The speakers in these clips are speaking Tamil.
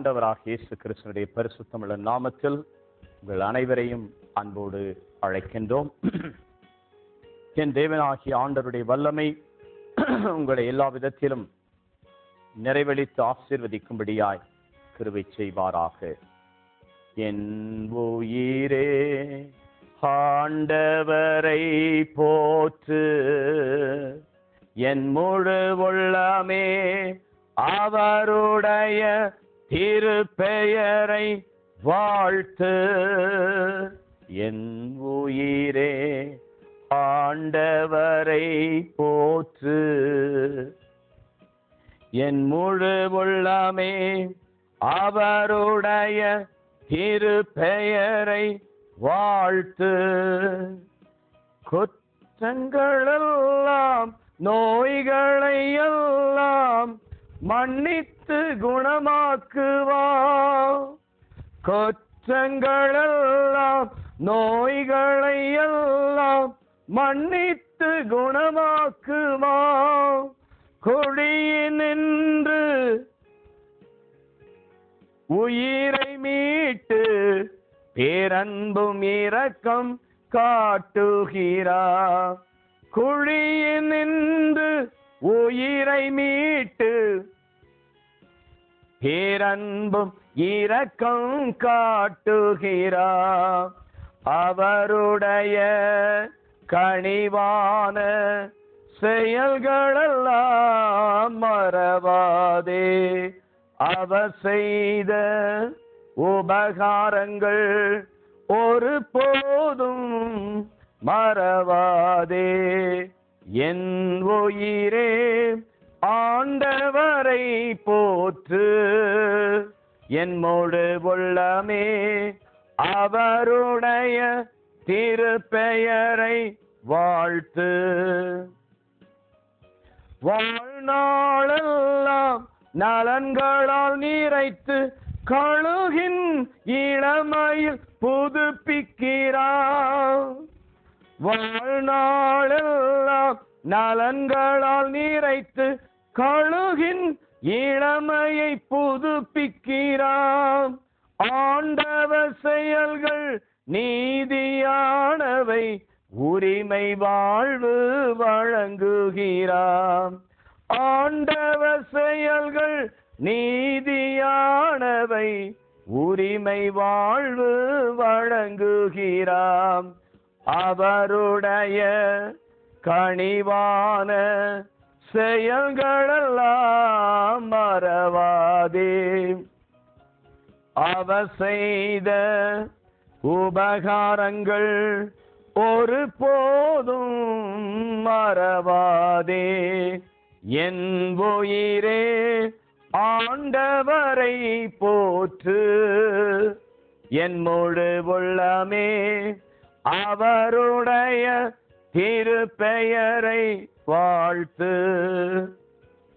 ஆண்டவராக இயேசு கிறிஸ்துவினுடைய பரிசுத்தமுள்ள நாமத்தில் உங்கள் அனைவரையும் அன்போடு அழைக்கின்றோம். என் தேவனாகிய ஆண்டவருடைய வல்லமை உங்களை எல்லா விதத்திலும் நிறைவளித்து ஆசீர்வதிக்கும்படியாய் கிருபை செய்வாராக. என் உயிரே ஆண்டவரை போற்று, என் முழு உள்ளமே அவருடைய திருப்பெயரை வாழ்த்து. என் உயிரே ஆண்டவரை போற்று, என் முழு உள்ளமே அவருடைய திருப்பெயரை வாழ்த்து. குற்றங்களெல்லாம் நோய்களை எல்லாம் மன்னித்து குணமாக்குவார். குற்றங்களெல்லாம் நோய்களை எல்லாம் மன்னித்து குணமாக்குவார். குழியினின்று உயிரை மீட்டு பேரன்பும் இரக்கம் காட்டுகிறார். குழியினின்று உயிரை மீட்டு பேரன்பும் இரக்கம் காட்டுகிறார். அவருடைய கனிவான செயல்களெல்லாம் மறவாதே. அவர் செய்த உபகாரங்கள் ஒரு போதும் மறவாதே. என் உயிரே ஆண்டவரை போற்று, என் முழு உள்ளமே அவருடைய திருப்பெயரை வாழ்த்து. வாழ்நாளெல்லாம் நலன்களால் நிறைத்து கழுகின் இளமையில் புதுப்பிக்கிறார். வாழ்நாளெல்லாம் நலன்களால் நிறைத்து கழுகின் இளமையை புதுப்பிக்கிறார். ஆண்டவர் செயல்கள் நீதியானவை, உரிமை வாழ்வு வழங்குகிறார். ஆண்டவர் செயல்கள் நீதியானவை, உரிமை வாழ்வு வழங்குகிறார். அவருடைய கனிவான செயல்களெல்லாம் மறவாதே. அவர் செய்த உபகாரங்கள் ஒரு போதும் மறவாதே. என் உயிரே ஆண்டவரை போற்று, என் முழு உள்ளமே அவருடைய திருப்பெயரை வாழ்த்து.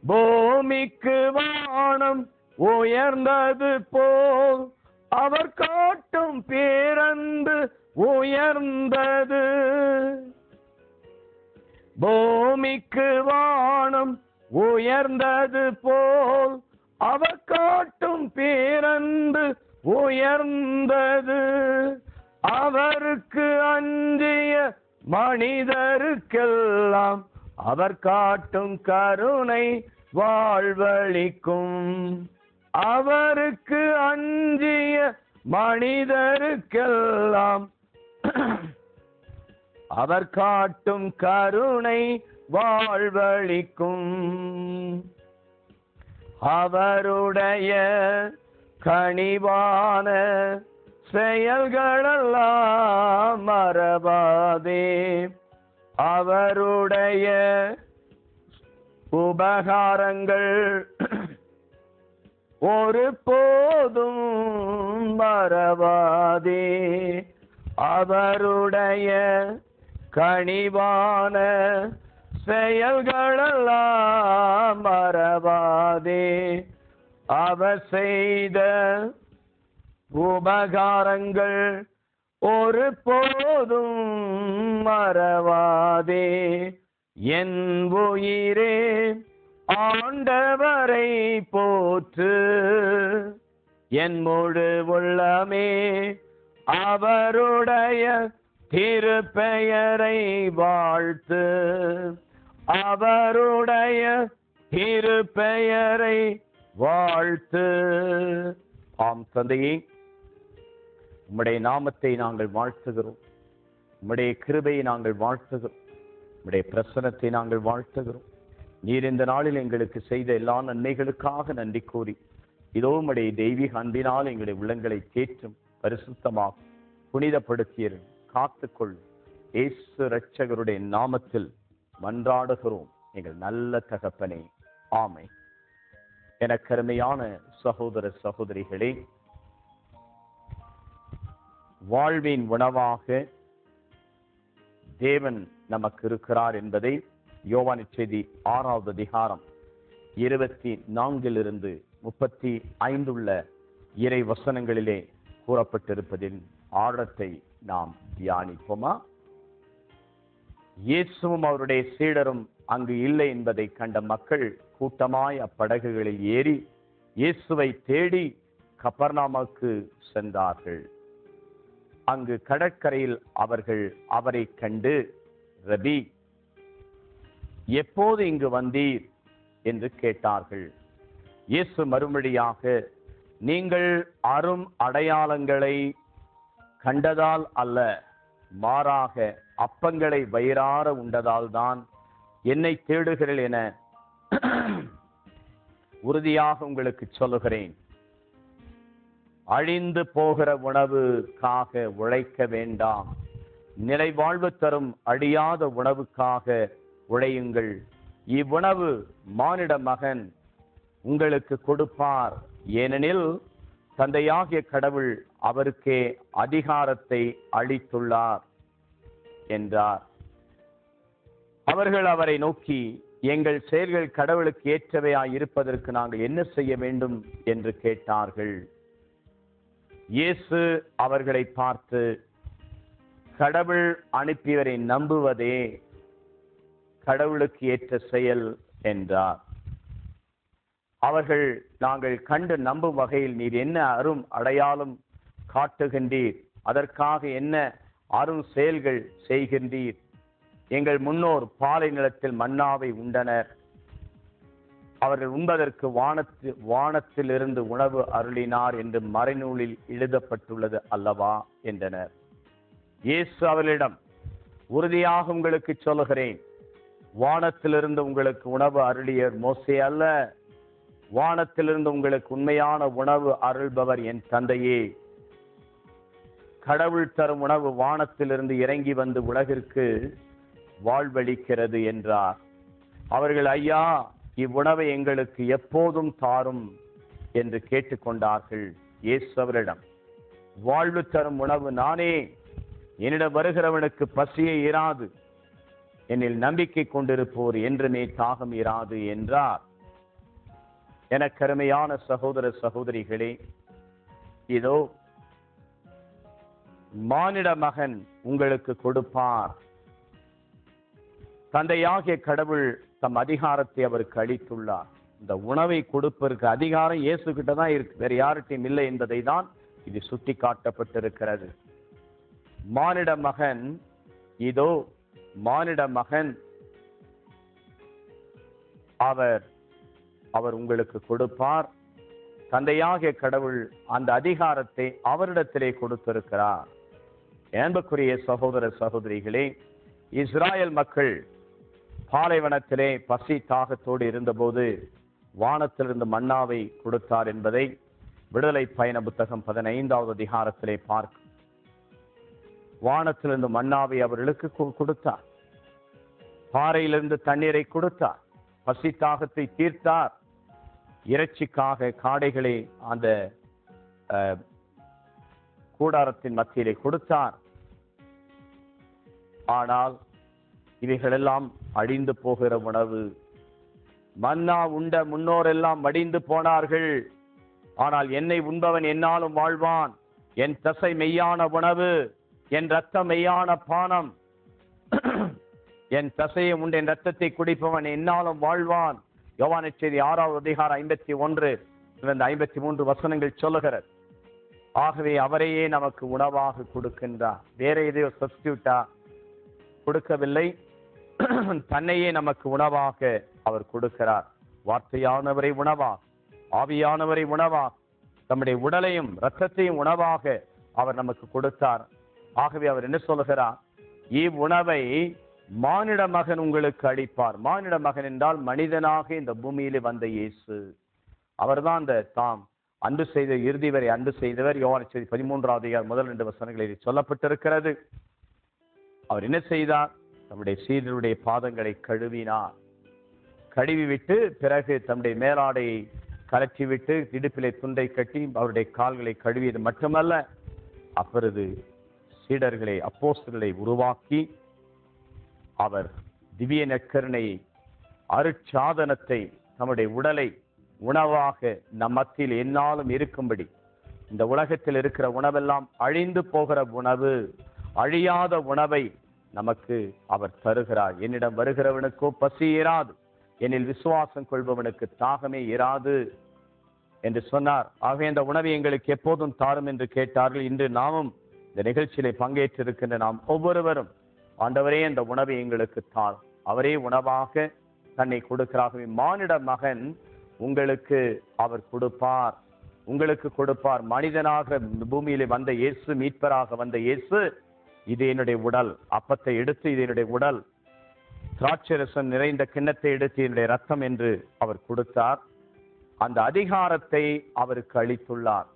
பூமிக்கு வானம் உயர்ந்தது போல் அவர் காட்டும் பேரன்பு உயர்ந்தது. பூமிக்கு வானம் உயர்ந்தது போல் அவர் காட்டும் பேரன்பு உயர்ந்தது. அவருக்கு அஞ்சிய மனிதருக்கெல்லாம் அவர் காட்டும் கருணை வாழ்வளிக்கும். அவருக்கு அஞ்சிய மனிதருக்கெல்லாம் அவர் காட்டும் கருணை வாழ்வளிக்கும். அவருடைய கனிவான செயல்களெல்லாம் மறவாதே. அவருடைய உபகாரங்கள் ஒரு போதும் மறவாதே. அவருடைய கனிவான செயல்களெல்லாம் மறவாதே. அவர் செய்த உபகாரங்கள் ஒரு போதும் மறவாதே. என் உயிரே ஆண்டவரை போற்று, என் முழு உள்ளமே அவருடைய திருப்பெயரை வாழ்த்து, அவருடைய திருப்பெயரை வாழ்த்து. ஆம் தந்தையே, உம்முடைய நாமத்தை நாங்கள் வாழ்த்துகிறோம், உம்முடைய கிருபையை நாங்கள் வாழ்த்துகிறோம், உம்முடைய பிரசன்னத்தை நாங்கள் வாழ்த்துகிறோம். நீர் இந்த நாளில் எங்களுக்கு செய்த எல்லா நன்மைகளுக்காக நன்றி கூறி, இதோ உம்முடைய தெய்வீக அன்பினால் எங்களுடைய உள்ளங்களை தேற்றும் பரிசுத்தமாக புனிதப்படுத்தியர் காத்துக்கொள்ளும் இயேசு இரட்சகருடைய நாமத்தில் மன்றாடுகிறோம் எங்கள் நல்ல தகப்பனே, ஆமென். எனக்கு அருமையான சகோதர சகோதரிகளே, வாழ்வின் உணவாக தேவன் நமக்கு இருக்கிறார் என்பதை யோவான் செய்தி 6வது அதிகாரம் 24 to 35 இறை வசனங்களிலே கூறப்பட்டிருப்பதின் ஆழத்தை நாம் தியானிப்போமா? இயேசுவும் அவருடைய சீடரும் அங்கு இல்லை என்பதை கண்ட மக்கள் கூட்டமாய் அப்படகுகளில் ஏறி இயேசுவை தேடி கப்பர்நாமுக்கு சென்றார்கள். அங்கு கடற்கரையில் அவர்கள் அவரை கண்டு, ரபி, எப்போது இங்கு வந்தீர் என்று கேட்டார்கள். இயேசு மறுமொழியாக, நீங்கள் அரும் அடையாளங்களை கண்டதால் அல்ல, மாறாக அப்பங்களை வயிறார உண்டதால் தான் என்னை தேடுகிறீர்கள் என உறுதியாக உங்களுக்கு சொல்லுகிறேன். அழிந்து போகிற உணவுக்காக உழைக்க வேண்டாம், நிலை வாழ்வு தரும் அழியாத உணவுக்காக உழையுங்கள். இவ்வுணவு மானிட மகன் உங்களுக்கு கொடுப்பார், ஏனெனில் தந்தையாகிய கடவுள் அவருக்கே அதிகாரத்தை அளித்துள்ளார் என்றார். அவர்கள் அவரை நோக்கி, எங்கள் செயல்கள் கடவுளுக்கு ஏற்றவையாய் இருப்பதற்கு நாங்கள் என்ன செய்ய வேண்டும் என்று கேட்டார்கள். இயேசு அவர்களை பார்த்து, கடவுள் அனுப்பியவரை நம்புவதே கடவுளுக்கு ஏற்ற செயல் என்றார். அவர்கள், நாங்கள் கண்டு நம்பும் வகையில் நீர் என்ன அரும் அடையாளம் காட்டுகின்றீர், அதற்காக என்ன அரும் செயல்கள் செய்கின்றீர்? எங்கள் முன்னோர் பாலை நிலத்தில் மன்னாவை உண்டனர், அவர்கள் உண்பதற்கு வானத்திலிருந்து உணவு அருளினார் என்று மறைநூலில் எழுதப்பட்டுள்ளது அல்லவா என்றனர். இயேசு அவர்களிடம், உறுதியாக உங்களுக்கு சொல்லுகிறேன், வானத்திலிருந்து உங்களுக்கு உணவு அருளியர் மோசே அல்ல, வானத்திலிருந்து உங்களுக்கு உண்மையான உணவு அருள்பவர் என் தந்தையே. கடவுள் தரும் உணவு வானத்திலிருந்து இறங்கி வந்து உலகிற்கு வாழ்வளிக்கிறது என்றார். அவர்கள், ஐயா, இவ்வுணவை எங்களுக்கு எப்போதும் தாரும் என்று கேட்டுக்கொண்டார்கள். இயேசு அவரிடம், வாழ்வு தரும் உணவு நானே, என்னிடம் வருகிறவனுக்கு பசியே இராது, என்னில் நம்பிக்கை கொண்டிருப்போர் என்றுமே தாகம் இராது என்றார். எனக்கு அருமையான சகோதர சகோதரிகளே, இதோ மானிட மகன் உங்களுக்கு கொடுப்பார். தந்தையாகிய கடவுள் தம் அதிகாரத்தை அவருக்கு அளித்துள்ளார். இந்த உணவை கொடுப்பதற்கு அதிகாரம் இயேசு கிட்ட தான் இருக்கு, வேற யார்கிட்டையும் இல்லை என்பதை தான் இது சுட்டி காட்டப்பட்டிருக்கிறது. மானிட மகன், இதோ மானிட மகன், அவர் உங்களுக்கு கொடுப்பார். தந்தையாகிய கடவுள் அந்த அதிகாரத்தை அவரிடத்திலே கொடுத்திருக்கிறார். அன்புக்குரிய சகோதர சகோதரிகளே, இஸ்ராயல் மக்கள் பாலைவனத்திலே பசி தாகத்தோடு இருந்தபோது வானத்திலிருந்து மன்னாவை கொடுத்தார் என்பதை விடுதலை பயண புத்தகம் 15வது அதிகாரத்திலே பார்க்கும். வானத்திலிருந்து மன்னாவை அவர்களுக்கு கொடுத்தார், பாறையிலிருந்து தண்ணீரை கொடுத்தார், பசி தாகத்தை தீர்த்தார். இறைச்சிக்காக காடைகளை அந்த கூடாரத்தின் மத்தியிலே கொடுத்தார். ஆனால் இவைகளெல்லாம் அழிந்து போகிற உணவு. மன்னா உண்ட முன்னோரெல்லாம் மடிந்து போனார்கள், ஆனால் என்னை உண்பவன் என்னாலும் வாழ்வான். என் தசை மெய்யான உணவு, என் ரத்தம் மெய்யான பானம். என் தசையை உண்ட என் ரத்தத்தை குடிப்பவன் என்னாலும் வாழ்வான். யோவான் செய்தி 6வது அதிகாரம் 51 இந்த 53 வசனங்கள் சொல்லுகிறது. ஆகவே அவரையே நமக்கு உணவாக கொடுக்கின்றார். வேற எதையோ சப்ஸ்டியூட்டா கொடுக்கவில்லை. தன்னையே நமக்கு உணவாக அவர் கொடுக்கிறார். வார்த்தையானவரை உணவா, ஆவியானவரை உணவா, நம்முடைய உடலையும் இரத்தத்தையும் உணவாக அவர் நமக்கு கொடுத்தார். ஆகவே அவர் என்ன சொல்லுகிறார்? இவ்வுணவை மானிட மகன் உங்களுக்கு அளிப்பார். மானிட மகன் என்றால் மனிதனாக இந்த பூமியிலே வந்த இயேசு. அவர்தான் அந்த தாம் அன்பு செய்த இறுதி வரை அன்பு செய்தவர். யோவான் செய்தி 13வது அதிகாரம் முதல் 2 வசனங்களில் சொல்லப்பட்டிருக்கிறது. அவர் என்ன செய்தார்? தம்முடைய சீடருடைய பாதங்களை கழுவினார். கழுவி விட்டு பிறகு தம்முடைய மேலாடையை கலற்றிவிட்டு இடுப்பிலே துண்டை கட்டி அவருடைய கால்களை கழுவியது மட்டுமல்ல, அப்பொழுது சீடர்களை அப்போஸ்தலரை உருவாக்கி அவர் திவ்ய நற்கருணையை அருட்சாதனத்தை தம்முடைய உடலை உணவாக நம் மத்தியில் எந்நாளும் இருக்கும்படி, இந்த உலகத்தில் இருக்கிற உணவெல்லாம் அழிந்து போகிற உணவு, அழியாத உணவை நமக்கு அவர் தருகிறார். என்னிடம் வருகிறவனுக்கோ பசி இராது, என்னில் விசுவாசம் கொள்பவனுக்கு தாகமே இராது என்று சொன்னார். ஆகவே இந்த உணவை எங்களுக்கு எப்போதும் தாரும் என்று கேட்டார்கள். இன்று நாமும் இந்த நிகழ்ச்சியிலே பங்கேற்றிருக்கின்ற நாம் ஒவ்வொருவரும், ஆண்டவரே இந்த உணவை எங்களுக்கு தார், அவரே உணவாக தன்னை கொடுக்கிறாகவே மானிட மகன் உங்களுக்கு அவர் கொடுப்பார், உங்களுக்கு கொடுப்பார். மனிதனாக பூமியிலே வந்த இயேசு, மீட்பராக வந்த இயேசு, இது என்னுடைய உடல். அப்பத்தை எடுத்து இது என்னுடைய உடல், திராட்சரசம் நிறைந்த கிண்ணத்தை எடுத்து என்னுடைய ரத்தம் என்று அவர் கொடுத்தார். அந்த அதிகாரத்தை அவருக்கு அளித்துள்ளார்.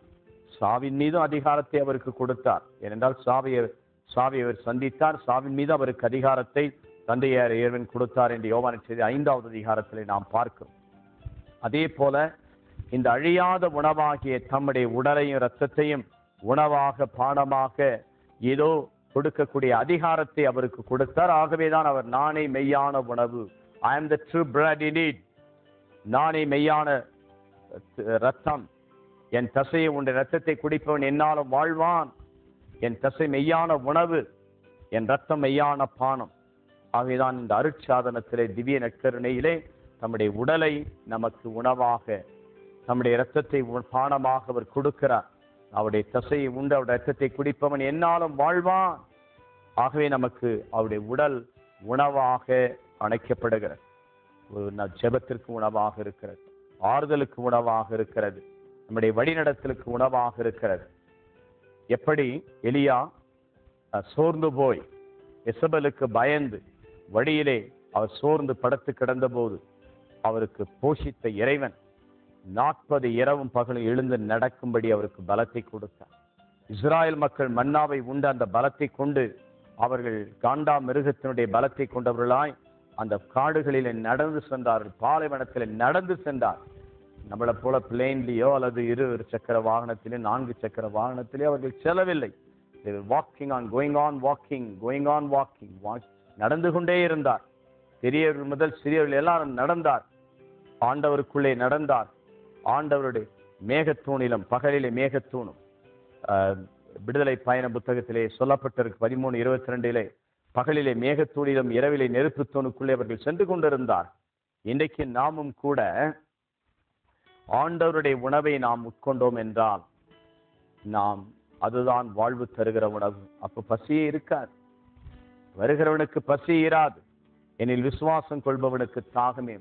சாவின் மீதும் அதிகாரத்தை அவருக்கு கொடுத்தார். ஏனென்றால் சாவியை அவர் சந்தித்தார். சாவின் மீது அவருக்கு அதிகாரத்தை தந்தையார் இறைவன் கொடுத்தார் என்று யோவான் செய்தி 5வது அதிகாரத்திலே நாம் பார்க்கிறோம். அதே போல இந்த அழியாத உணவாகிய தம்முடைய உடலையும் இரத்தத்தையும் உணவாக பானமாக ஏதோ கொடுக்கக்கூடிய அதிகாரத்தை அவருக்கு கொடுத்தார். ஆகவேதான் அவர் நானே மெய்யான உணவு, I am the true bread indeed, நானே மெய்யான ரத்தம், என் தசையை உண்ட ரத்தத்தை குடிப்பவன் என்னாலும் வாழ்வான், என் தசை மெய்யான உணவு, என் ரத்தம் மெய்யான பானம். ஆகவேதான் இந்த அருட்சாதனத்திலே திவ்ய நற்கருணையிலே தம்முடைய உடலை நமக்கு உணவாக, தம்முடைய இரத்தத்தை பானமாக அவர் கொடுக்கிறார். அவருடைய தசையை உண்டு அவருடைய இரத்தத்தை குடிப்பவன் என்னாலும் வாழ்வான். ஆகவே நமக்கு அவருடைய உடல் உணவாக அணைக்கப்படுகிறது. ஜெபத்திற்கு உணவாக இருக்கிறது, ஆறுதலுக்கு உணவாக இருக்கிறது, நம்முடைய வழிநடத்தலுக்கு உணவாக இருக்கிறது. எப்படி எலியா சோர்ந்து போய் எசபலுக்கு பயந்து வழியிலே அவர் சோர்ந்து படுத்து கிடந்த போது அவருக்கு போஷித்த இறைவன் 40 இரவும் பகலும் எழுந்து நடக்கும்படி அவருக்கு பலத்தை கொடுத்தார். இஸ்ராயல் மக்கள் மன்னாவை உண்டு அந்த பலத்தை கொண்டு அவர்கள் காண்டா மிருகத்தினுடைய பலத்தை கொண்டவர்களாய் அந்த காடுகளில் நடந்து சென்றார்கள், பாலைவனத்தில் நடந்து சென்றார். நம்மளை போல பிளேன்லயோ அல்லது 2 சக்கர வாகனத்திலே 4 சக்கர வாகனத்திலே அவர்கள் செல்லவில்லை. Walking on going on walking, going on walking, நடந்து கொண்டே இருந்தார். பெரியவர்கள் முதல் சிறியவர்கள் எல்லாரும் நடந்தார், ஆண்டவருக்குள்ளே நடந்தார். ஆண்டவருடைய மேகத்தூணிலும் பகலிலே மேகத்தூணும் விடுதலை பயண புத்தகத்திலே சொல்லப்பட்டிருக்கு 13:22 பகலிலே மேகத்தூணிலும் இரவிலே நெருப்பு தூணுக்குள்ளே அவர்கள் சென்று கொண்டிருந்தார். இன்றைக்கு நாமும் கூட ஆண்டவருடைய உணவை நாம் உட்கொண்டோம் என்றால் நாம் அதுதான் வாழ்வு தருகிற உணவு. அப்ப பசியே இருக்காது, வருகிறவனுக்கு பசி இராது, எனில் விசுவாசம் கொள்பவனுக்கு தாகமே.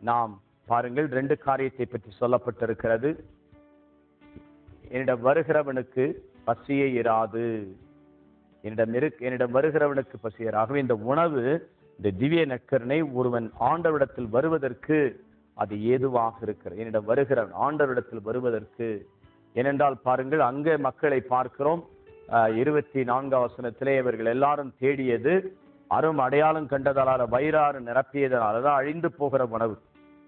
நாம் பாருங்கள், 2 காரியத்தை பற்றி சொல்லப்பட்டிருக்கிறது. என்னிடம் வருகிறவனுக்கு பசியே இராது, என்னிடம் வருகிறவனுக்கு பசி இராது. ஆகவே இந்த உணவு, இந்த திவ்ய நற்கருணை ஒருவன் ஆண்டவரிடத்தில் வருவதற்கு அது ஏதுவாக இருக்கிறது. என்னிடம் வருகிறவன் ஆண்டவரிடத்தில் வருவதற்கு. ஏனென்றால் பாருங்கள், அங்கே மக்களை பார்க்கிறோம். 24வது வசனத்திலே இவர்கள் எல்லாரும் தேடியது அரும் அடையாளம் கண்டதால வயிறாறு நிரப்பியதனால தான் அழிந்து போகிற உணவு.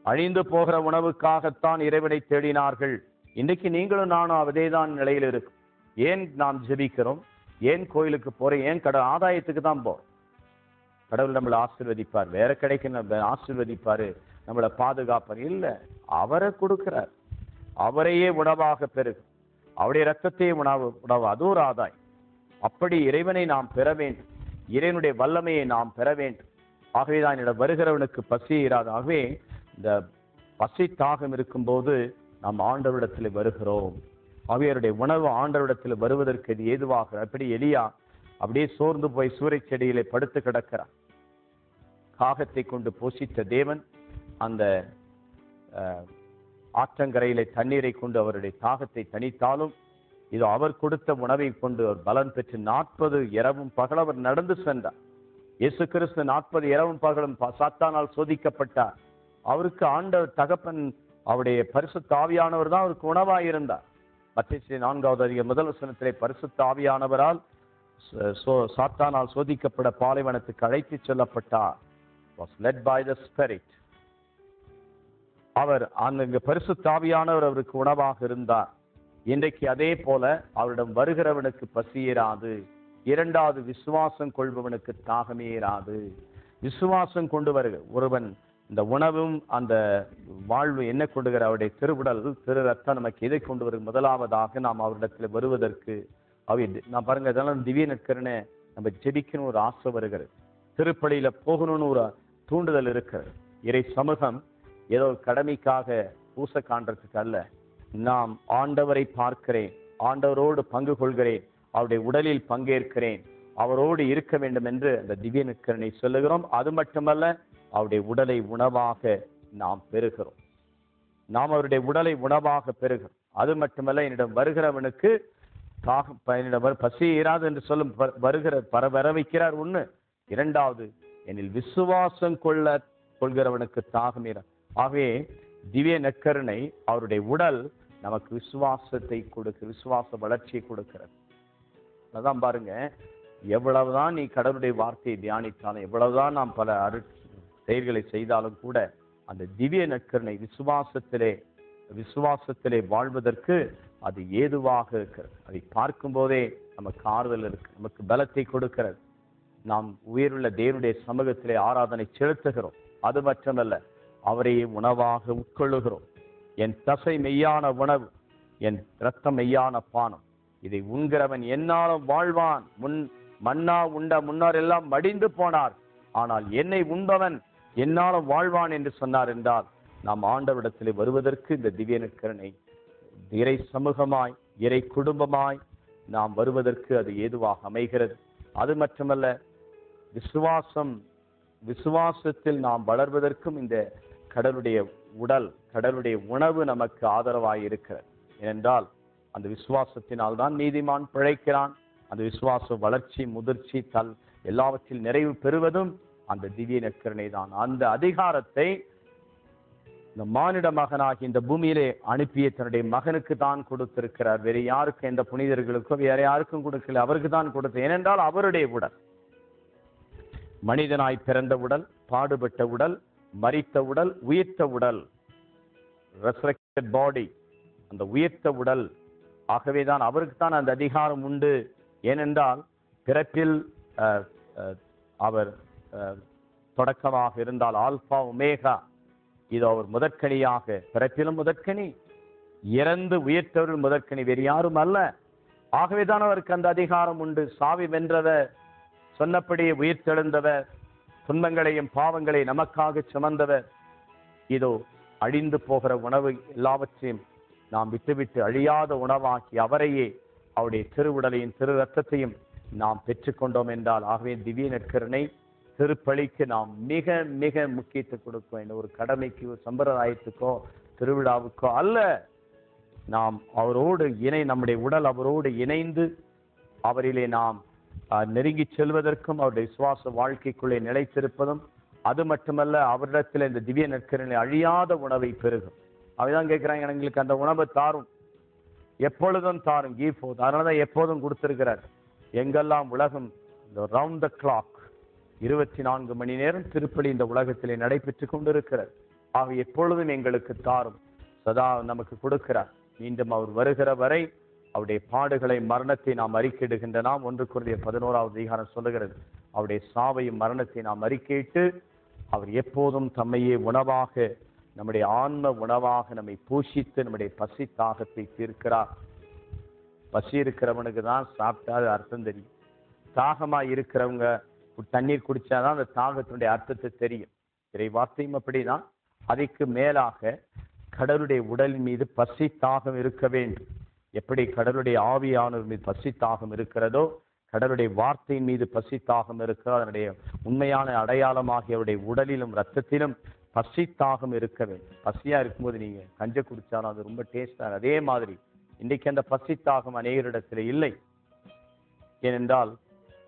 அழிந்து போகிற உணவுக்காகத்தான் இறைவனை தேடினார்கள். இன்றைக்கு நீங்களும் நானும் அதேதான் நிலையில் இருக்கும். ஏன் நாம் ஜெபிக்கிறோம்? ஏன் கோயிலுக்கு போறோம்? ஏன் ஆதாயத்துக்கு தான் போறோம். கடவுள் நம்மளை ஆசீர்வதிப்பார், வேற கிடைக்க ஆசீர்வதிப்பாரு, நம்மளை பாதுகாப்பார். இல்லை, அவரை கொடுக்கிறார், அவரையே உணவாக பெருகு, அவருடைய இரத்தத்தையே உணவு, அது ஒரு ஆதாயம். அப்படி இறைவனை நாம் பெற வேண்டும், இறைவனுடைய வல்லமையை நாம் பெற வேண்டும். ஆகவேதான் என்னிடம் வருகிறவனுக்கு பசி இராது. ஆகவே இந்த பசி தாகம் இருக்கும்போது நாம் ஆண்டவரிடத்தில் வருகிறோம். அவையருடைய உணவு ஆண்டவரிடத்தில் வருவதற்கு இது ஏதுவாக. அப்படி எலியா அப்படியே சோர்ந்து போய் சூறைச் செடியிலே படுத்து கிடக்கிறார். காகத்தை கொண்டு போஷித்த தேவன் அந்த ஆற்றங்கரையிலே தண்ணீரை கொண்டு அவருடைய தாகத்தை தணித்தாலும் இது அவர் கொடுத்த உணவை கொண்டு அவர் பலன் பெற்று 40 இரவும் பகல் அவர் நடந்து சென்றார். இயேசு கிறிஸ்து 40 இரவும் பகலும் சாத்தானால் சோதிக்கப்பட்டார். அவருக்கு ஆண்டவர் தகப்பன் அவருடைய பரிசுத்த ஆவியானவர் தான் அவருக்கு உணவாயிருந்தார். மத்தேயு 4வது அதிகாரம் 1 வசனத்திலே பரிசுத்த ஆவியானவரால் சாத்தானால் சோதிக்கப்பட பாலைவனத்துக்கு அழைத்து செல்லப்பட்டார். was led by the Spirit. அவர் அங்கு பரிசுத்த ஆவியானவர் அவருக்கு உணவாக இருந்தார். இன்றைக்கு அதே போல அவரிடம் வருகிறவனுக்கு பசியேறாது. இரண்டாவது, விசுவாசம் கொள்பவனுக்கு தாகமே இராது. விசுவாசம் கொண்டு வருகிற ஒருவன் இந்த உணவும் அந்த வாழ்வு என்ன கொண்டுகிற அவருடைய திருவுடல் திரு ரத்தம் நமக்கு எதை கொண்டு வரும்? முதலாவதாக நாம் அவரிடத்தில் வருவதற்கு நான் பாருங்க, இதெல்லாம் திவ்ய நற்கருணை நம்ம ஜெபிக்கணும் ஒரு ஆசை வருகிறது. திருப்பலியில போகணும்னு ஒரு தூண்டுதல் இருக்கிறது. இறை சமூகம் ஏதோ கடமைக்காக பூச காண்றதுக்கு அல்ல. நாம் ஆண்டவரை பார்க்கிறேன், ஆண்டவரோடு பங்கு கொள்கிறேன், அவருடைய உடலில் பங்கேற்கிறேன், அவரோடு இருக்க வேண்டும் என்று அந்த திவ்ய நற்கருணை சொல்லுகிறோம். அது மட்டுமல்ல, அவருடைய உடலை உணவாக நாம் பெறுகிறோம். நாம் அவருடைய உடலை உணவாக பெறுகிறோம். அது மட்டுமல்ல, என்னிடம் வருகிறவனுக்கு பசி இராது என்று சொல்லும் வர வைக்கிறார். ஒண்ணு. இரண்டாவது, என்னில் விசுவாசம் கொள்கிறவனுக்கு தாகம் இராது. ஆகவே திவ்ய நற்கருணை அவருடைய உடல் நமக்கு விசுவாசத்தை விசுவாச வளர்ச்சியை கொடுக்கிறது. அதான் பாருங்க, எவ்வளவுதான் நீ கடவுளுடைய வார்த்தையை தியானித்தாலும், எவ்வளவுதான் நாம் பல செயல்களை செய்தாலும் கூட அந்த திவ்ய நற்கருணை விசுவாசத்திலே வாழ்வதற்கு அது ஏதுவாக இருக்கிறது. அதை பார்க்கும் போதே நமக்கு ஆறுதல் இருக்கு, நமக்கு பலத்தை கொடுக்கிறது. நாம் உயிருள்ள தேவனுடைய சமூகத்திலே ஆராதனை செலுத்துகிறோம். அது மட்டுமல்ல, அவரையே உணவாக உட்கொள்ளுகிறோம். என் தசை மெய்யான உணவு, என் இரத்தம் மெய்யான பானம், இதை உண்கிறவன் என்னாலும் வாழ்வான். மன்னா உண்ட முன்னார் எல்லாம் மடிந்து போனார், ஆனால் என்னை உண்பவன் என்னாலும் வாழ்வான் என்று சொன்னார் என்றால், நாம் ஆண்டவரிடத்திலே வருவதற்கு இந்த திவ்ய நற்கருணை இறை சமூகமாய் இறை குடும்பமாய் நாம் வருவதற்கு அது ஏதுவாக அமைகிறது. அது மட்டுமல்ல, விசுவாசத்தில் நாம் வளர்வதற்கும் இந்த கடவுளுடைய உடல், கடவுளுடைய உணவு நமக்கு ஆதரவாய் இருக்கிறது. ஏனென்றால் அந்த விசுவாசத்தினால் தான் நீதிமான் பிழைக்கிறான். அந்த விசுவாச வளர்ச்சி, முதிர்ச்சி, எல்லாவற்றில் நிறைவு பெறுவதும் அந்த திவ்ய நற்கருணை தான். அந்த அதிகாரத்தை இந்த மானிட மகனாகி இந்த பூமியிலே அனுப்பிய தன்னுடைய மகனுக்கு தான் கொடுத்திருக்கிறார். வேறு யாருக்கும், எந்த புனிதர்களுக்கோ வேற யாருக்கும் கொடுக்கல, அவருக்கு தான் கொடுத்த. ஏனென்றால் அவருடைய உடல் மனிதனாய் பிறந்த உடல், பாடுபட்ட உடல், மரித்த உடல், உயிர்த்த உடல், ரெசரக்டட் பாடி, அந்த உயிர்த்த உடல். ஆகவேதான் அவருக்கு தான் அந்த அதிகாரம் உண்டு. ஏனென்றால் பிறப்பில் அவர் தொடக்கமாக இருந்தால் ஆல்பா ஒமேகா, இது அவர் முதற்கனியாக, பிறப்பிலும் முதற்கனி, இறந்து உயிர்த்தவர்கள் முதற்கனி, வேறு யாரும் அல்ல. ஆகவேதான் அவருக்கு அந்த அதிகாரம் உண்டு. சாவி வென்றவர், சொன்னபடியே உயிர்த்தெழுந்தவர், துன்பங்களையும் பாவங்களையும் நமக்காக சுமந்தவர். இதோ அழிந்து போகிற உணவு எல்லாவற்றையும் நாம் விட்டுவிட்டு அழியாத உணவாக்கி அவரையே, அவருடைய திருவுடலையும் திரு ரத்தத்தையும் நாம் பெற்றுக்கொண்டோம் என்றால், ஆகவே திவ்ய நற்கருணை திருப்பலிக்கு நாம் மிக மிக முக்கியத்துவம் கொடுக்க வேண்டும். ஒரு கடமைக்கு, ஒரு சம்பிரதாயத்துக்கோ திருவிழாவுக்கோ அல்ல. நாம் அவரோடு நம்முடைய உடல் அவரோடு இணைந்து அவரிலே நாம் நெருங்கி செல்வதற்கும், அவருடைய விசுவாச வாழ்க்கைக்குள்ளே நிலைத்திருப்பதும், அது மட்டுமல்ல அவரிடத்தில் இந்த திவ்ய நற்கருணை அழியாத உணவை பெருகும். அவைதான் கேட்கிறாங்க, எங்களுக்கு அந்த உணவை தாரும், எப்பொழுதும் தாரும், கீஃபோத். அதனாலதான் எப்போதும் கொடுத்திருக்கிறார். எங்கெல்லாம் உலகம், ரவுண்ட் த கிளாக், 24 மணி நேரம் திருப்பலி இந்த உலகத்திலே நடைபெற்று கொண்டிருக்கிறது. ஆக எப்பொழுதும் எங்களுக்கு தாரும், சதா நமக்கு கொடுக்கிறார். மீண்டும் அவர் வருகிற வரை அவருடைய பாடுகளை, மரணத்தை நாம் அறிக்கையிடுகின்ற நாம் 1 கொரிந்தியர் 11வது அதிகாரம் சொல்லுகிறது. அவருடைய சாவையும் மரணத்தை நாம் அறிக்கையிட்டு, அவர் எப்போதும் தம்மையே உணவாக, நம்முடைய ஆன்ம உணவாக நம்மை பூஷித்து நம்முடைய பசி தாகத்தை தீர்க்கிறார். பசி இருக்கிறவனுக்கு தான் சாப்பிட்டா அது அர்த்தம் தெரியும். தாகமாக இருக்கிறவங்க தண்ணீர் குடிச்சாதான் அந்த தாகத்தினுடைய அர்த்தத்தை தெரியும். இறை வார்த்தையும் அப்படிதான். அதுக்கு மேலாக கடவுளுடைய உடலின் மீது பசி தாகம் இருக்க வேண்டும். எப்படி கடவுளுடைய ஆவியானவர் மீது பசி தாகம் இருக்கிறதோ, கடவுளுடைய வார்த்தையின் மீது பசி தாகம் இருக்கிறதோ, அதனுடைய உண்மையான அடையாளமாகிய அவருடைய உடலிலும் இரத்தத்திலும் பசி தாகம் இருக்க வேண்டும். பசியா இருக்கும்போது நீங்க கஞ்ச குடிச்சாலும் அது ரொம்ப டேஸ்டா. அதே மாதிரி இன்றைக்கு அந்த பசி தாகம் அநேகரிடத்தில் இல்லை. ஏனென்றால்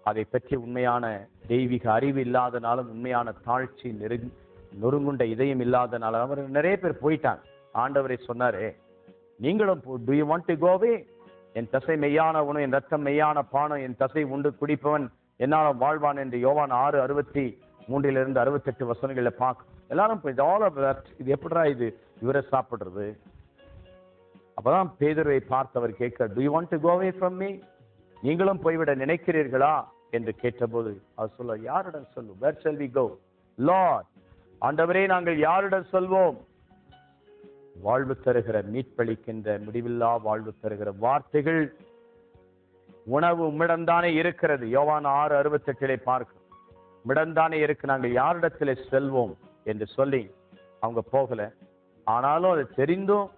அதை பற்றி உண்மையான தெய்வீக அறிவு இல்லாதனாலும், உண்மையான தாழ்ச்சி நொறுங்குண்ட இதயம் இல்லாதனால அவர் நிறைய பேர் போயிட்டாங்க. ஆண்டவரை சொன்னாரே, நீங்களும் do you want to go away? என் தசை மெய்யான உணவு, என் ரத்தம் மெய்யான பானம், என் தசை உண்டு குடிப்பவன் என்னாலும் வாழ்வான் என்று யோவான் 6:63-68 வசனங்களை பார்க்க எல்லாரும் இது எப்படா இது இவரை சாப்பிடுறது? அப்பதான் பேதுருவை பார்த்தவர் கேட்க, do you want to go away from me? நீங்களும் போய்விட நினைக்கிறீர்களா என்று கேட்டபோது அவர் சொல்ல, யாரிடம் சொல்லும்? where shall we go? Lord, ஆண்டவரே, நாங்கள் யாரிடம் சொல்வோம்? வாழ்வு தருகிற, மீட்பளிக்கின்ற, முடிவில்லா வாழ்வு தருகிற வார்த்தைகள், உணவு உம்மிடம்தானே இருக்கிறது. யோவான் 6:68 பார்க்க உம்மிடம்தானே இருக்கு, நாங்கள் யாரிடத்திலே செல்வோம் என்று சொல்லி அவங்க போகல. ஆனாலும் அது தெரிந்தும்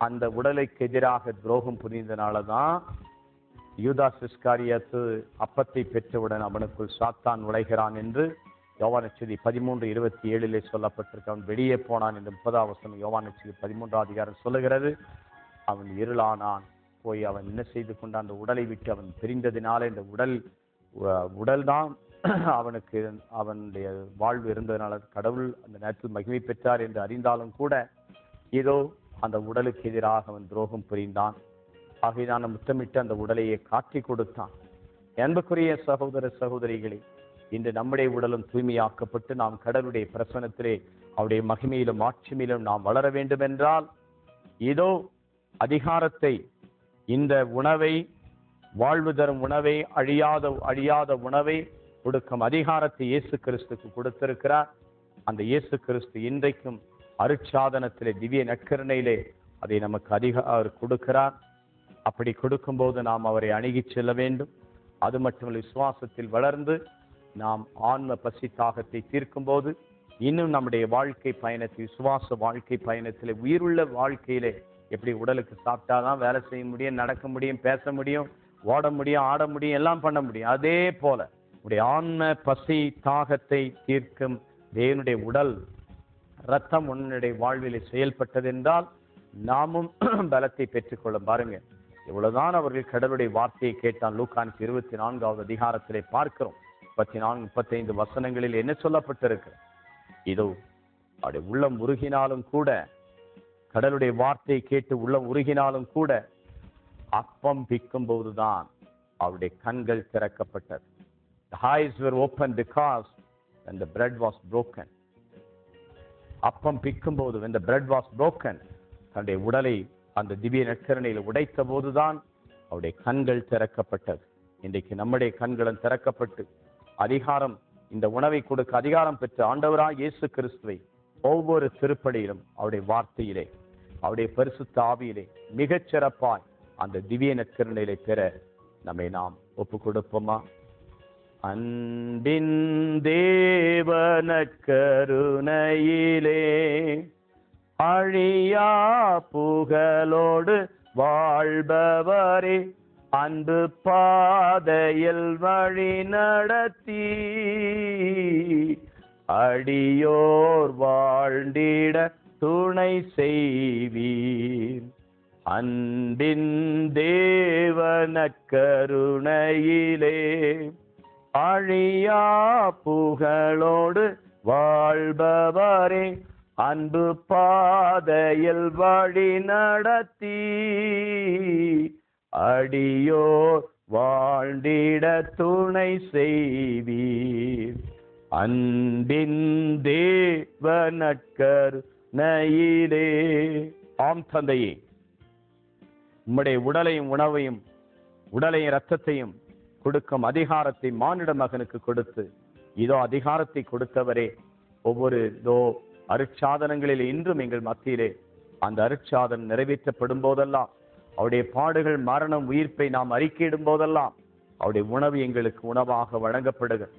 அந்த உடலுக்கு எதிராக துரோகம் புரிந்தனாலதான் யூதாஸ் இஸ்காரியாத்து அப்பத்தை பெற்றவுடன் அவனுக்குள் சாத்தான் நுழைகிறான் என்று யோவான் நற்செய்தி 13:27 சொல்லப்பட்டிருக்கு. அவன் வெளியே போனான் என்று 30ஆம் வசனம் யோவான் நற்செய்தி 13ஆம் அதிகாரம் சொல்லுகிறது. அவன் இருளானான். போய் அவன் என்ன செய்து கொண்டு அந்த உடலை விட்டு அவன் பிரிந்ததினாலே இந்த உடல் தான் அவனுக்கு அவனுடைய வாழ்வு இருந்ததுனால கடவுள் அந்த நேரத்தில் மகிமை பெற்றார் என்று அறிந்தாலும் கூட ஏதோ அந்த உடலுக்கு எதிராக அவன் துரோகம் புரிந்தான். ஆகையினான் முத்தமிட்டு அந்த உடலையே காட்டி கொடுத்தான். அன்புக்குரிய சகோதர சகோதரிகளே, இன்று நம்முடைய உடலும் தூய்மையாக்கப்பட்டு நாம் கடவுளுடைய பிரசன்னத்திலே அவருடைய மகிமையிலும் ஆட்சிமையிலும் நாம் வளர வேண்டும் என்றால், ஏதோ அதிகாரத்தை, இந்த உணவை, வாழ்வு தரும் உணவை, அழியாத உணவை கொடுக்கும் அதிகாரத்தை இயேசு கிறிஸ்துக்கு கொடுத்திருக்கிறார். அந்த இயேசு கிறிஸ்து இன்றைக்கும் அருட்சாதனத்திலே, திவ்ய நற்கருணையிலே அதை நமக்கு கொடுக்கிறார். அப்படி கொடுக்கும்போது நாம் அவரை அணுகி செல்ல வேண்டும். அது மட்டுமல்ல, விசுவாசத்தில் வளர்ந்து நாம் ஆன்ம பசி தாகத்தை தீர்க்கும் போது இன்னும் நம்முடைய வாழ்க்கை பயணத்தில், விசுவாச வாழ்க்கை பயணத்தில், உயிருள்ள வாழ்க்கையிலே எப்படி உடலுக்கு சாப்பிட்டாதான் வேலை செய்ய முடியும், நடக்க முடியும், பேச முடியும், ஓட முடியும், ஆட முடியும், எல்லாம் பண்ண முடியும். அதே போல உடைய ஆன்ம பசி தாகத்தை தீர்க்கும் தேவனுடைய உடல் இரத்தம் உன்னுடைய வாழ்விலே செயல்பட்டது என்றால் நாமும் பலத்தை பெற்றுக்கொள்ளும். பாருங்க, இவ்வளவுதான் அவர்கள் கடவுளுடைய வார்த்தையை கேட்டான். லூக்கா 24ஆம் அதிகாரத்திலே பார்க்கிறோம். 34-35 வசனங்களில் என்ன சொல்லப்பட்டிருக்கு? இதோ அவருடைய உள்ளம் உருகினாலும் கூட, கடவுளுடைய வார்த்தையை கேட்டு உள்ளம் உருகினாலும் கூட, அப்பம் பிக்கும் போதுதான் அவருடைய கண்கள் திறக்கப்பட்டது. The eyes were opened because when the bread was broken. அப்பம் பிக்கும் போது, when the bread was broken, தன்னுடைய உடலை அந்த திவ்ய நற்கருணையில் உடைத்த போதுதான் அவருடைய கண்கள் திறக்கப்பட்டது. இன்றைக்கு நம்முடைய கண்களும் திறக்கப்பட்டு அதிகாரம், இந்த உணவை கொடுக்க அதிகாரம் பெற்ற ஆண்டவராய் இயேசு கிறிஸ்துவை ஒவ்வொரு திருப்படியிலும் அவருடைய வார்த்தையிலே, அவருடைய பரிசுத்த ஆவியிலே மிகச் சிறப்பாய் அந்த திவ்ய நற்கருணையிலே பெற நம்மை நாம் ஒப்பு கொடுப்போமா? அன்பின் தேவ நற்கருணையிலே அழியா புகழோடு வாழ்பவரே, அன்பு பாதையில் வழி நடத்தி அடியோர் வாழ்ந்திட துணை செய்வீர். அன்பின் தேவ நற்கருணையிலே அழியா புகழோடு வாழ்பவரே, அன்பு பாதையில் வழி நடத்தி அடியோர் வாழ்ந்திட துணை செய்வீர். அன்பின் தேவ நற்கருணையிலே. ஆம் தந்தையே, உம்முடைய உடலையும் உணவையும், உடலையும் இரத்தத்தையும் கொடுக்கும் அதிகாரத்தை மானிட மகனுக்கு கொடுத்து, இதோ அதிகாரத்தை கொடுத்தவரே, ஒவ்வொரு அருட்சாதனங்களில் இன்றும் எங்கள் மத்தியிலே அந்த அருட்சாதனம் நிறைவேற்றப்படும் போதெல்லாம், அவருடைய பாடுகள், மரணம், உயிர்ப்பை நாம் அறிக்கையிடும் போதெல்லாம் அவருடைய உணவு எங்களுக்கு உணவாக வழங்கப்படுகிறது.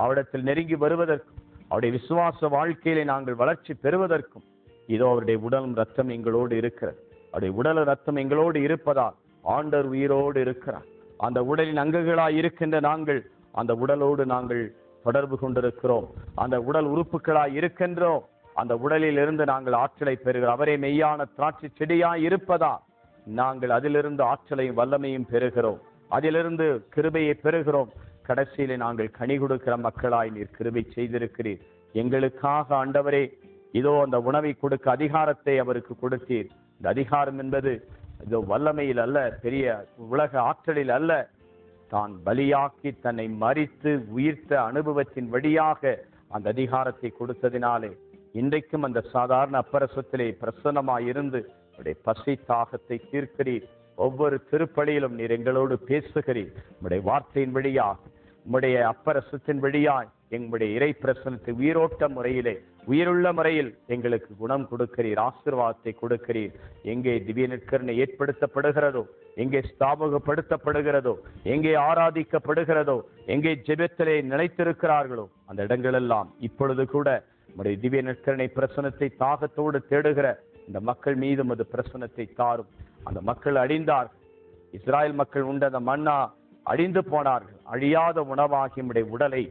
அவரிடத்தில் நெருங்கி வருவதற்கும், அவருடைய விசுவாச வாழ்க்கையிலே நாங்கள் வளர்ச்சி பெறுவதற்கும் இதோ அவருடைய உடலும் ரத்தம் எங்களோடு இருக்கிறது. அவருடைய உடலும் ரத்தம் எங்களோடு இருப்பதால் ஆண்டவர் உயிரோடு இருக்கிறார். அந்த உடலின் அங்கங்களாய் இருக்கின்ற நாங்கள் அந்த உடலோடு நாங்கள் தொடர்பு கொண்டிருக்கிறோம். அந்த உடல் உறுப்புகளாய் இருக்கின்றோம். அந்த உடலில் இருந்து நாங்கள் ஆற்றலை பெறுகிறோம். அவரே மெய்யான திராட்சை செடியாய் இருப்பதால் நாங்கள் அதிலிருந்து ஆற்றலையும் வல்லமையும் பெறுகிறோம். அதிலிருந்து கிருபையை பெறுகிறோம். கடைசியிலே நாங்கள் கனி கொடுக்கிற மக்களாய் நீர் கிருபை செய்திருக்கிறீர். எங்களுக்காக ஆண்டவரே இதோ அந்த உணவை கொடுக்க அதிகாரத்தை அவருக்கு கொடுத்தீர். இந்த அதிகாரம் என்பது இதோ வல்லமையில் அல்ல, பெரிய உலக ஆற்றலில் அல்ல, தான் பலியாக்கி தன்னை மரித்து உயிர்த்த அனுபவத்தின் வழியாக அந்த அதிகாரத்தை கொடுத்ததினாலே இன்றைக்கும் அந்த சாதாரண அப்பரசத்திலே பிரசன்னமாயிருந்து உடைய பசி தாகத்தை தீர்க்கிறீர். ஒவ்வொரு திருப்பலியிலும் நீர் எங்களோடு பேசுகிறீர். உடைய வார்த்தையின் வழியாக, உம்முடைய அப்பரசத்தின் வழியாய் எங்களுடைய இறை பிரசனத்தை உயிரோட்ட முறையிலே, உயிருள்ள முறையில் எங்களுக்கு குணம் கொடுக்கிறீர், ஆசீர்வாதத்தை கொடுக்கிறீர். எங்கே திவ்ய நற்கருணை ஏற்படுத்தப்படுகிறதோ, எங்கே ஸ்தாபகப்படுத்தப்படுகிறதோ, எங்கே ஆராதிக்கப்படுகிறதோ, எங்கே ஜெபத்திலே நிலைத்திருக்கிறார்களோ அந்த இடங்களெல்லாம் இப்பொழுது கூட உம்முடைய திவ்ய நற்கருணை பிரசனத்தை தாகத்தோடு தேடுகிற இந்த மக்கள் மீதும் அது பிரசனத்தை தாரும். அந்த மக்கள் அழிந்தார்கள். இஸ்ராயல் மக்கள் உண்ட அந்த மன்னா அழிந்து போனார்கள். அழியாத உணவாகி உம்முடைய உடலை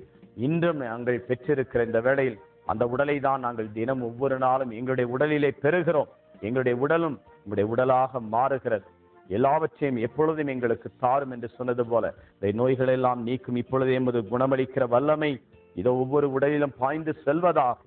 இன்றும் நாங்கள் பெற்றிருக்கிற இந்த வேளையில் அந்த உடலை தான் நாங்கள் தினம் ஒவ்வொரு நாளும் எங்களுடைய உடலிலே பெறுகிறோம். எங்களுடைய உடலும் உங்களுடைய உடலாக மாறுகிறது. எல்லாவற்றையும் எப்பொழுதும் எங்களுக்கு தாரும் என்று சொன்னது போல இந்த நோய்கள் எல்லாம் நீக்கும் இப்பொழுதே எமது குணமளிக்கிற வல்லமை இதோ ஒவ்வொரு உடலிலும் பாய்ந்து செல்வதாக,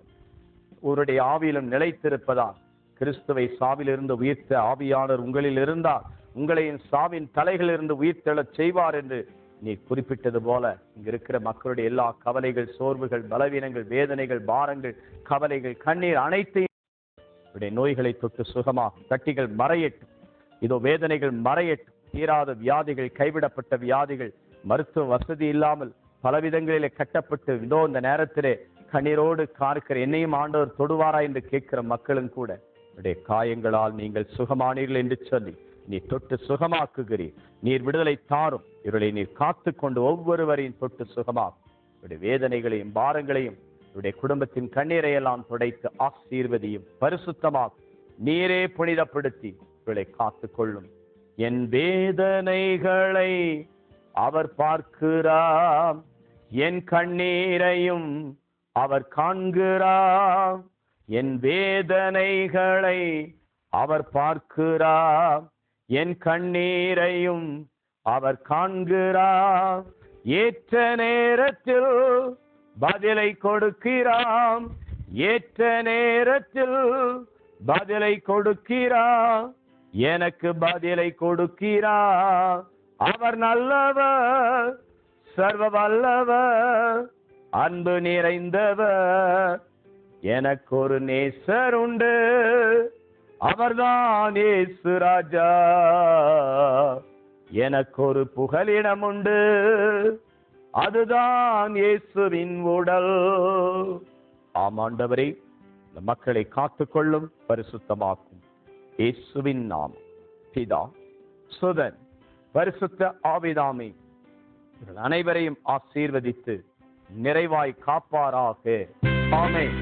ஒருடைய ஆவியிலும் நிலைத்திருப்பதாக, கிறிஸ்துவை சாவிலிருந்து உயிர்த்த ஆவியாளர் உங்களில் இருந்தால் உங்களையும் சாவின் தலைகளிலிருந்து உயிர்த்தெழச் செய்வார் என்று நீ குறிப்பிட்டது போல இங்க இருக்கிற மக்களுடைய எல்லா கவலைகள், சோர்வுகள், பலவீனங்கள், வேதனைகள், பாரங்கள், கவலைகள், கண்ணீர் அனைத்தையும் நோய்களை தொட்டு சுகமாகும். கட்டிகள் மறையட்டும். இதோ வேதனைகள் மறையட்டும். தீராத வியாதிகள், கைவிடப்பட்ட வியாதிகள், மருத்துவ வசதி இல்லாமல் பலவிதங்களிலே கட்டப்பட்டு இதோ இந்த நேரத்திலே கண்ணீரோடு காக்கிற என்னையும் ஆண்டவர் தொடுவாரா என்று கேட்கிற மக்களும் கூட உடைய காயங்களால் நீங்கள் சுகமானீர்கள் என்று சொல்லி நீ தொட்டு சுகமாக்குகிறீர். நீர் விடுதலை தாரும். இவர்களை நீர் காத்து கொண்டு ஒவ்வொருவரையும் தொட்டு சுகமாக்கும். இவருடைய வேதனைகளையும் பாரங்களையும் இவருடைய குடும்பத்தின் கண்ணீரை எல்லாம் துடைத்து ஆசீர்வதியும், பரிசுத்தமாக்கும். நீரே புனிதப்படுத்தி இவர்களை காத்து கொள்ளும். என் வேதனைகளை அவர் பார்க்கிறார், என் கண்ணீரையும் அவர் காண்கிறார். என் வேதனைகளை அவர் பார்க்கிறார், என் கண்ணீரையும் அவர் காண்கிறார். ஏற்ற நேரத்தில் பதிலை கொடுக்கிறார், ஏற்ற நேரத்தில் பதிலை கொடுக்கிறார், எனக்கு பதிலை கொடுக்கிறார். அவர் நல்லவர், சர்வ வல்லவர், அன்பு நிறைந்தவர். எனக்கு ஒரு நேசர் உண்டு, அவர்தான் இயேசு ராஜா. எனக்கு ஒரு புகலிடம் உண்டு, அதுதான் இயேசுவின் உடல். ஆமாண்டவரே, இந்த மக்களை காத்துக்கொள்ளும், பரிசுத்தமாக்கும். இயேசுவின் நாமம். பிதா, சுதன், பரிசுத்த ஆவிதாமே அனைவரையும் ஆசீர்வதித்து நிறைவாய் காப்பாராக. ஆமென்.